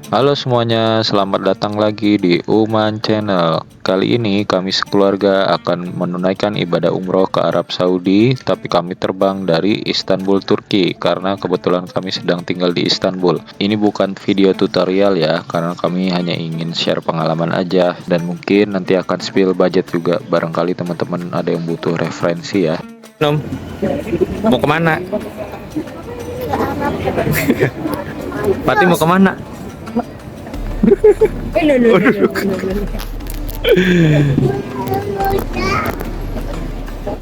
Halo semuanya, selamat datang lagi di Uman Channel. Kali ini kami sekeluarga akan menunaikan ibadah umroh ke Arab Saudi, tapi kami terbang dari Istanbul, Turki, karena kebetulan kami sedang tinggal di Istanbul. Ini bukan video tutorial ya, karena kami hanya ingin share pengalaman aja, dan mungkin nanti akan spill budget juga, barangkali teman-teman ada yang butuh referensi ya. Nom, mau kemana? Pati mau kemana?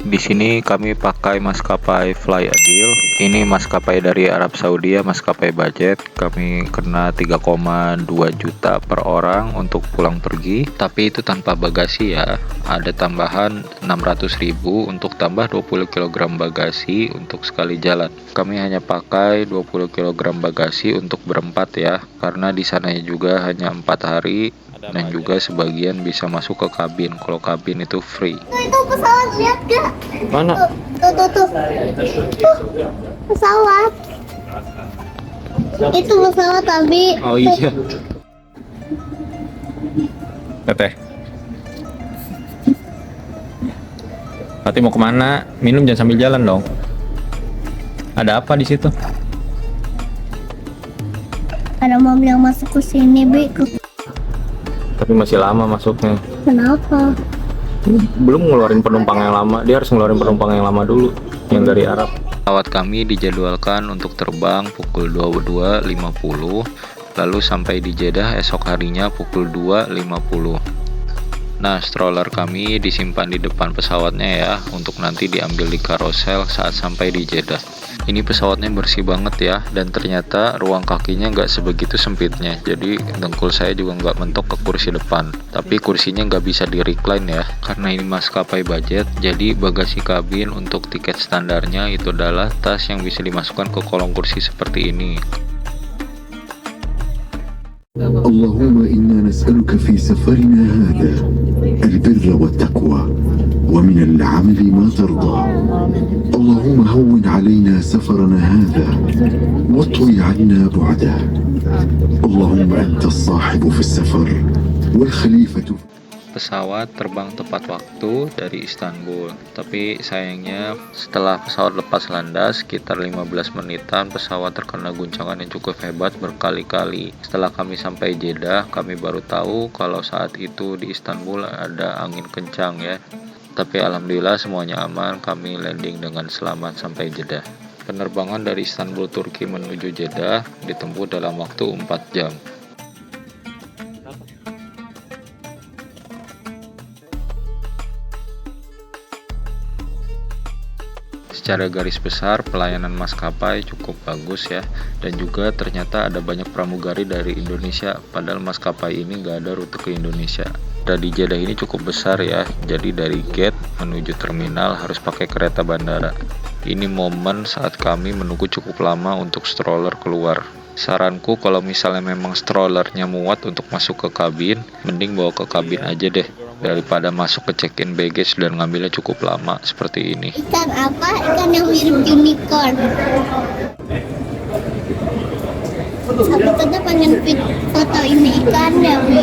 Di sini kami pakai maskapai Fly Adil. Ini maskapai dari Arab Saudi ya, maskapai budget. Kami kena 3,2 juta per orang untuk pulang pergi. Tapi itu tanpa bagasi ya. Ada tambahan 600.000 untuk tambah 20 kg bagasi untuk sekali jalan. Kami hanya pakai 20 kg bagasi untuk berempat ya. Karena di sananya juga hanya 4 hari. Dan juga sebagian bisa masuk ke kabin. Kalau kabin itu free. Itu pesawat, lihat gak? Mana? Tuh. Pesawat. Itu pesawat tapi. Oh iya. Teteh. Pati mau kemana? Minum jangan sambil jalan dong. Ada apa di situ? Ada mobil yang masuk ke sini, Bi. Tapi masih lama masuknya. Kenapa? Belum ngeluarin penumpang yang lama. Dia harus ngeluarin penumpang yang lama dulu, yang dari Arab. Pesawat kami dijadwalkan untuk terbang pukul 22.50, lalu sampai di Jeddah esok harinya pukul 2.50. Nah, stroller kami disimpan di depan pesawatnya ya, untuk nanti diambil di karosel saat sampai di Jeddah. Ini pesawatnya bersih banget ya, dan ternyata ruang kakinya nggak sebegitu sempitnya, jadi dengkul saya juga nggak mentok ke kursi depan. Tapi kursinya nggak bisa di recline ya, karena ini maskapai budget, jadi bagasi kabin untuk tiket standarnya itu adalah tas yang bisa dimasukkan ke kolong kursi seperti ini. اللهم إنا نسألك في سفرنا هذا البر والتقوى ومن العمل ما ترضى. اللهم هون علينا سفرنا هذا واطوي عنا بعده. اللهم أنت الصاحب في السفر والخليفة. Pesawat terbang tepat waktu dari Istanbul, tapi sayangnya setelah pesawat lepas landas sekitar 15 menitan pesawat terkena guncangan yang cukup hebat berkali-kali. Setelah kami sampai Jeddah, kami baru tahu kalau saat itu di Istanbul ada angin kencang ya. Tapi alhamdulillah semuanya aman, kami landing dengan selamat sampai Jeddah. Penerbangan dari Istanbul Turki menuju Jeddah ditempuh dalam waktu 4 jam. Secara garis besar pelayanan maskapai cukup bagus ya, dan juga ternyata ada banyak pramugari dari Indonesia, padahal maskapai ini nggak ada rute ke Indonesia. Di Jeddah ini cukup besar ya, jadi dari gate menuju terminal harus pakai kereta bandara. Ini momen saat kami menunggu cukup lama untuk stroller keluar. Saranku kalau misalnya memang strollernya muat untuk masuk ke kabin, mending bawa ke kabin aja deh, daripada masuk ke check-in baggage dan ngambilnya cukup lama seperti ini. Ikan apa? Ikan yang mirip unicorn. Aku tadi pengen foto ini ikan ya, Bi.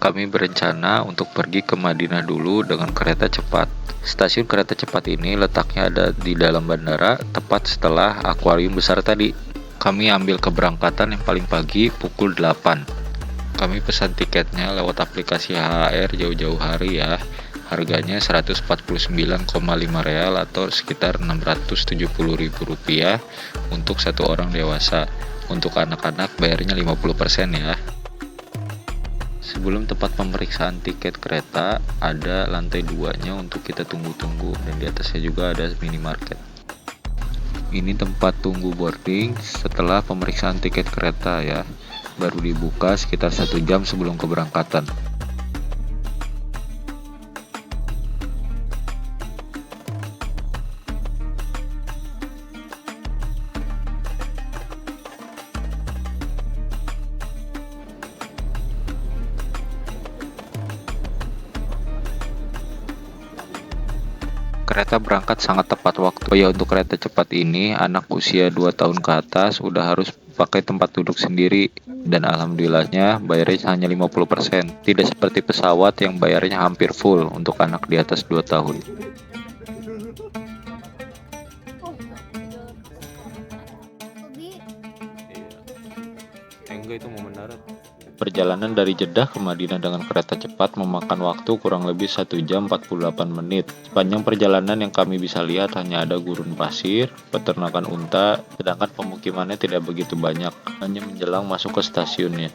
Kami berencana untuk pergi ke Madinah dulu dengan kereta cepat. Stasiun kereta cepat ini letaknya ada di dalam bandara, tepat setelah akuarium besar tadi. Kami ambil keberangkatan yang paling pagi pukul 8. Kami pesan tiketnya lewat aplikasi HHR jauh-jauh hari ya. Harganya 149,5 real atau sekitar 670.000 rupiah untuk satu orang dewasa. Untuk anak-anak bayarnya 50% ya. Sebelum tempat pemeriksaan tiket kereta, ada lantai 2-nya untuk kita tunggu-tunggu, dan di atasnya juga ada minimarket. Ini tempat tunggu boarding setelah pemeriksaan tiket kereta ya. Baru dibuka sekitar 1 jam sebelum keberangkatan. kereta berangkat sangat tepat waktu. Oh ya, untuk kereta cepat ini, anak usia 2 tahun ke atas udah harus pakai tempat duduk sendiri. Dan alhamdulillahnya bayarnya hanya 50%. Tidak seperti pesawat yang bayarnya hampir full untuk anak di atas 2 tahun. Enggak, itu mau mendarat. Perjalanan dari Jeddah ke Madinah dengan kereta cepat memakan waktu kurang lebih 1 jam 48 menit. Sepanjang perjalanan yang kami bisa lihat hanya ada gurun pasir, peternakan unta, sedangkan pemukimannya tidak begitu banyak, hanya menjelang masuk ke stasiunnya.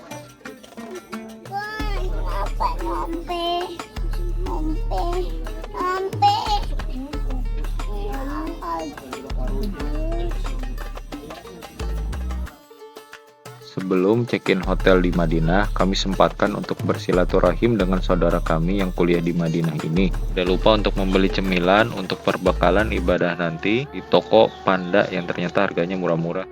Sebelum check-in hotel di Madinah, kami sempatkan untuk bersilaturahim dengan saudara kami yang kuliah di Madinah ini. Tidak lupa untuk membeli cemilan untuk perbekalan ibadah nanti di toko Panda yang ternyata harganya murah-murah.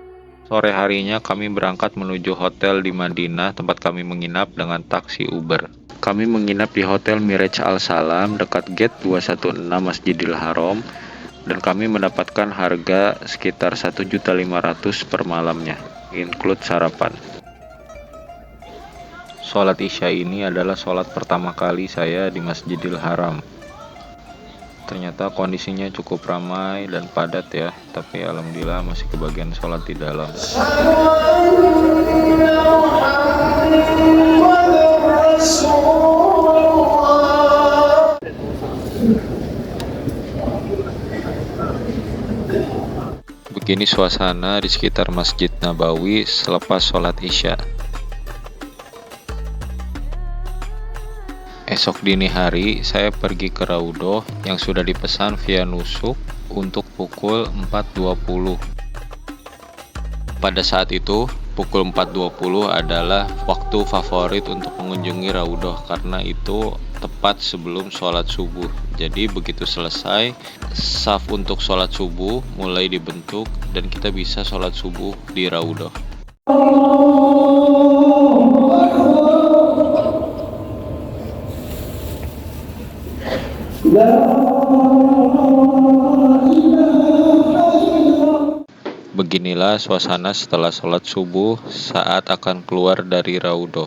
Sore harinya kami berangkat menuju hotel di Madinah tempat kami menginap dengan taksi Uber. Kami menginap di Hotel Miraj Al Salam dekat gate 216 Masjidil Haram dan kami mendapatkan harga sekitar 1.500.000 per malamnya, include sarapan. Sholat Isya ini adalah sholat pertama kali saya di Masjidil Haram. Ternyata kondisinya cukup ramai dan padat ya, tapi alhamdulillah masih kebagian sholat di dalam. Begini suasana di sekitar Masjid Nabawi selepas sholat Isya. Esok dini hari saya pergi ke Raudhoh yang sudah dipesan via nusuk untuk pukul 4.20. Pada saat itu pukul 4.20 adalah waktu favorit untuk mengunjungi Raudhoh karena itu tepat sebelum sholat subuh. Jadi begitu selesai, saf untuk sholat subuh mulai dibentuk dan kita bisa sholat subuh di Raudhoh. Beginilah suasana setelah sholat subuh saat akan keluar dari Raudhoh.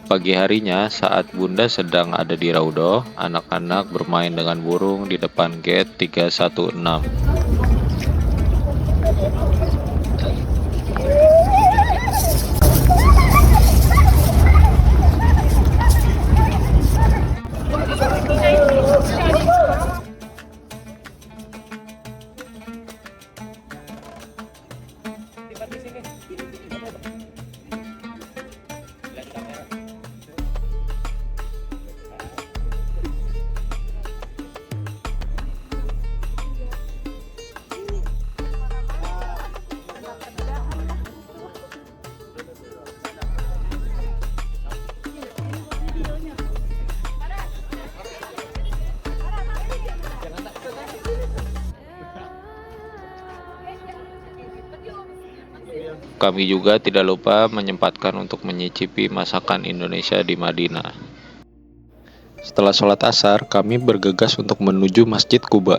Pagi harinya saat Bunda sedang ada di Raudhoh, anak-anak bermain dengan burung di depan gate 316. Kami juga tidak lupa menyempatkan untuk menyicipi masakan Indonesia di Madinah. Setelah sholat asar, kami bergegas untuk menuju Masjid Quba.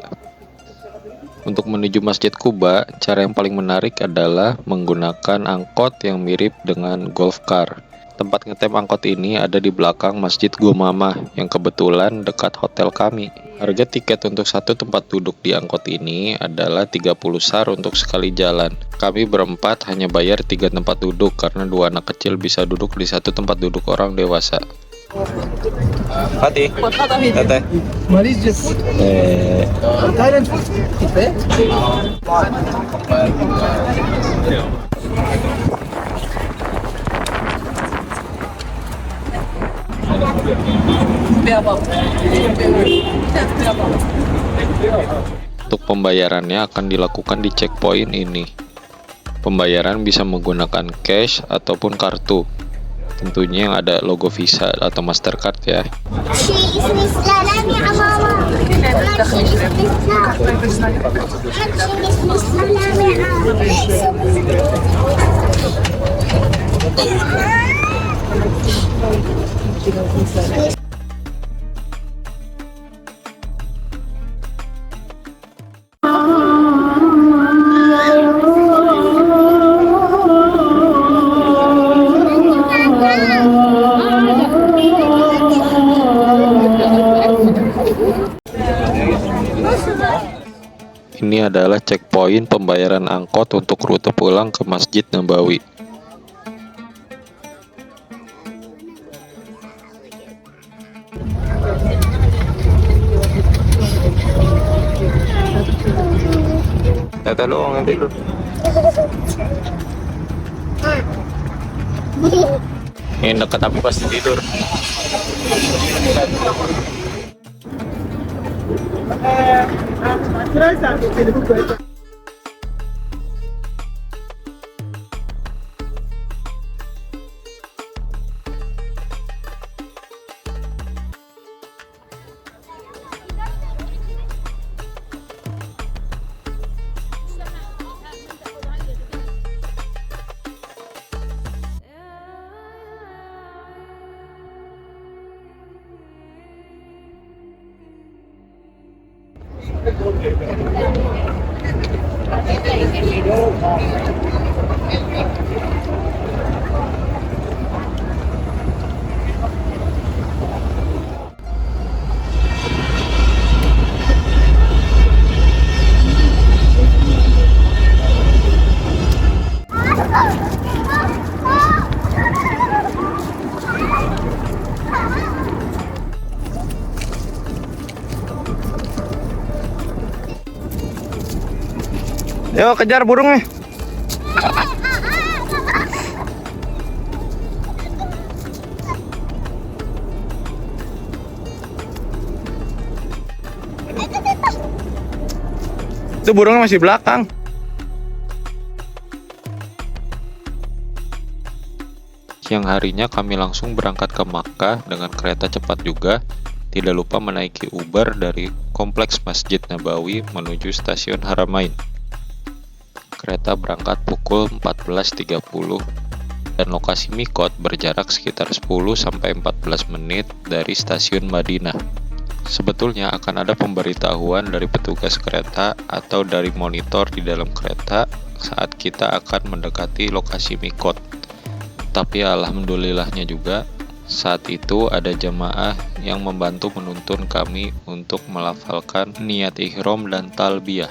Untuk menuju Masjid Quba, cara yang paling menarik adalah menggunakan angkot yang mirip dengan golf car. Tempat ngetem angkot ini ada di belakang Masjid Gua Mamah yang kebetulan dekat hotel kami. Harga tiket untuk satu tempat duduk di angkot ini adalah 30 SAR untuk sekali jalan. Kami berempat hanya bayar 3 tempat duduk karena 2 anak kecil bisa duduk di satu tempat duduk orang dewasa. Fatih, Teteh. Malaysia food, Thailand food, Untuk pembayarannya akan dilakukan di checkpoint ini. Pembayaran bisa menggunakan cash ataupun kartu. Tentunya yang ada logo Visa atau Mastercard ya. Ini adalah checkpoint pembayaran angkot untuk rute pulang ke Masjid Nabawi. Tata doang nanti lu. Ini dekat tapi pasti tidur. Yo, kejar burungnya. Itu burungnya masih belakang. Siang harinya kami langsung berangkat ke Makkah dengan kereta cepat juga. Tidak lupa menaiki Uber dari kompleks Masjid Nabawi menuju stasiun Haramain. Kereta berangkat pukul 14.30 dan lokasi mikot berjarak sekitar 10-14 menit dari stasiun Madinah. Sebetulnya akan ada pemberitahuan dari petugas kereta atau dari monitor di dalam kereta saat kita akan mendekati lokasi mikot. Tapi alhamdulillahnya juga saat itu ada jamaah yang membantu menuntun kami untuk melafalkan niat ihram dan talbiyah.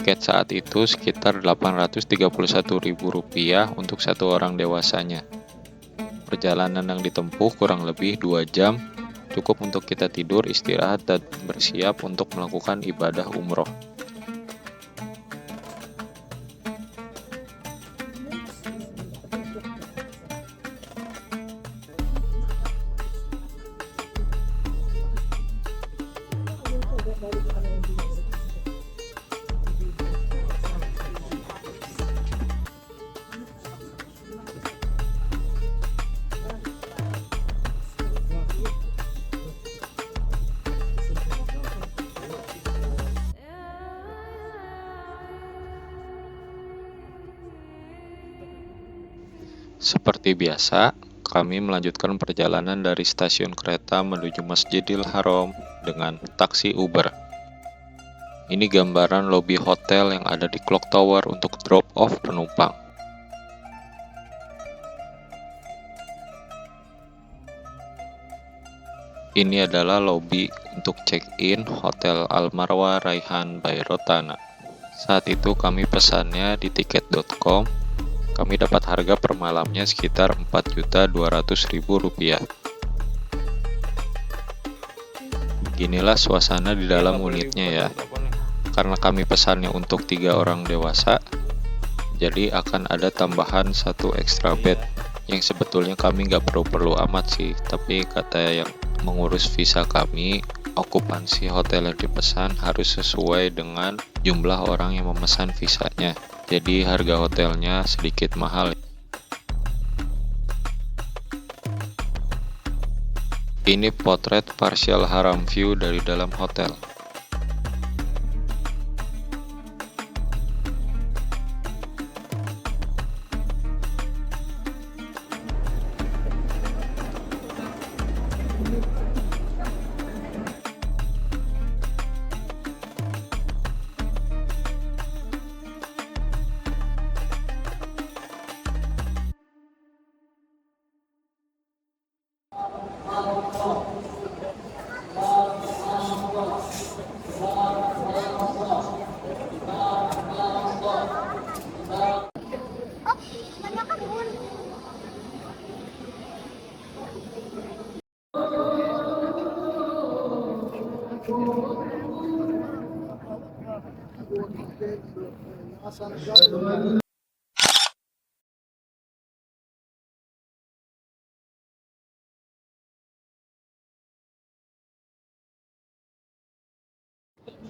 Tiket saat itu sekitar Rp831.000 untuk satu orang dewasanya. Perjalanan yang ditempuh kurang lebih 2 jam, cukup untuk kita tidur, istirahat, dan bersiap untuk melakukan ibadah umroh. Seperti biasa, kami melanjutkan perjalanan dari stasiun kereta menuju Masjidil Haram dengan taksi Uber. Ini gambaran lobi hotel yang ada di Clock Tower untuk drop off penumpang. Ini adalah lobi untuk check-in Hotel Al Marwa Raihan by Rotana. Saat itu kami pesannya di tiket.com. Kami dapat harga per malamnya sekitar Rp4.200.000. Beginilah suasana di dalam unitnya ya. Karena kami pesannya untuk 3 orang dewasa, jadi akan ada tambahan 1 extra bed. Yang sebetulnya kami nggak perlu amat sih, tapi kata yang mengurus visa kami, okupansi hotel yang dipesan harus sesuai dengan jumlah orang yang memesan visanya. Jadi harga hotelnya sedikit mahal. Ini potret partial haram view dari dalam hotel.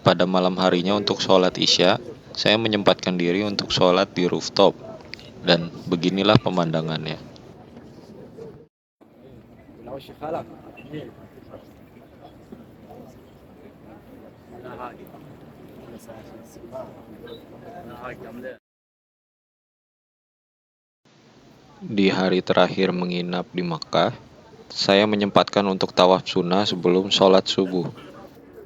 Pada malam harinya untuk sholat Isya, saya menyempatkan diri untuk sholat di rooftop, dan beginilah pemandangannya. Di hari terakhir menginap di Makkah, saya menyempatkan untuk tawaf sunnah sebelum sholat subuh.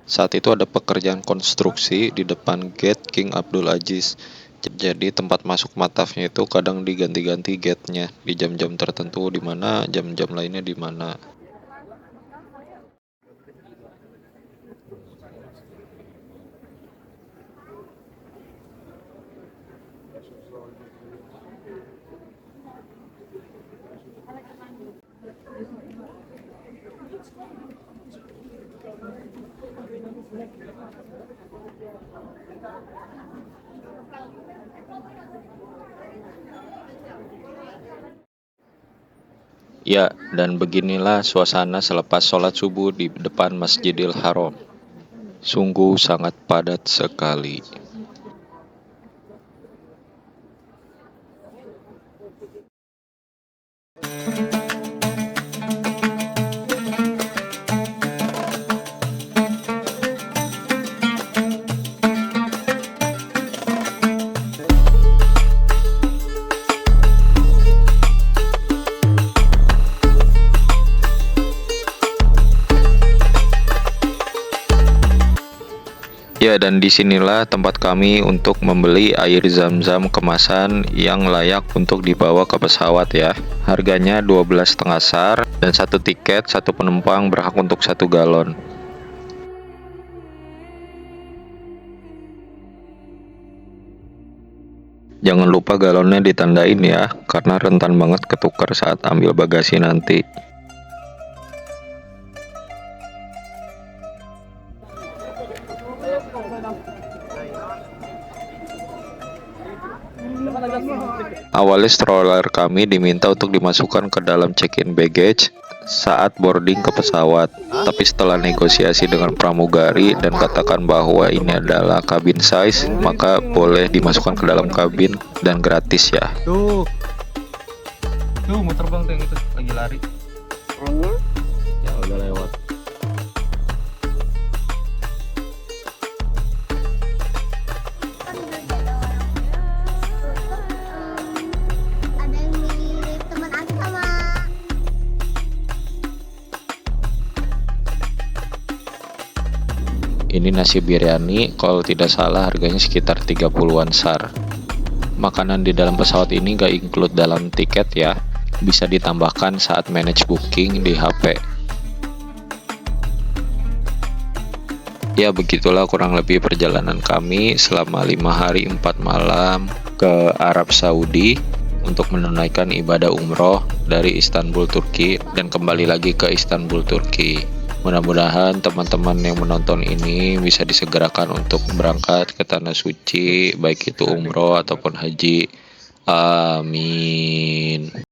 Saat itu ada pekerjaan konstruksi di depan gate King Abdul Aziz. Jadi tempat masuk matafnya itu kadang diganti-ganti gate-nya di jam-jam tertentu di mana, jam-jam lainnya di mana. Ya, dan beginilah suasana selepas sholat subuh di depan Masjidil Haram. Sungguh sangat padat sekali. Ya, dan disinilah tempat kami untuk membeli air zam-zam kemasan yang layak untuk dibawa ke pesawat ya. Harganya 12,5 SAR dan satu tiket, satu penumpang berhak untuk 1 galon. Jangan lupa galonnya ditandain ya, karena rentan banget ketukar saat ambil bagasi nanti. Awalnya stroller kami diminta untuk dimasukkan ke dalam check-in baggage saat boarding ke pesawat. Tapi setelah negosiasi dengan pramugari dan katakan bahwa ini adalah cabin size, maka boleh dimasukkan ke dalam kabin dan gratis ya. Tuh mau terbang tuh yang itu lagi lari. Ya udah lewat. Ada yang mirip teman aku sama Ini nasi biryani, kalau tidak salah harganya sekitar 30-an SAR. Makanan di dalam pesawat ini gak include dalam tiket ya, bisa ditambahkan saat manage booking di HP. Ya begitulah kurang lebih perjalanan kami selama 5 hari 4 malam ke Arab Saudi untuk menunaikan ibadah umroh dari Istanbul, Turki dan kembali lagi ke Istanbul, Turki. Mudah-mudahan teman-teman yang menonton ini bisa disegerakan untuk berangkat ke Tanah Suci, baik itu umroh ataupun haji. Amin.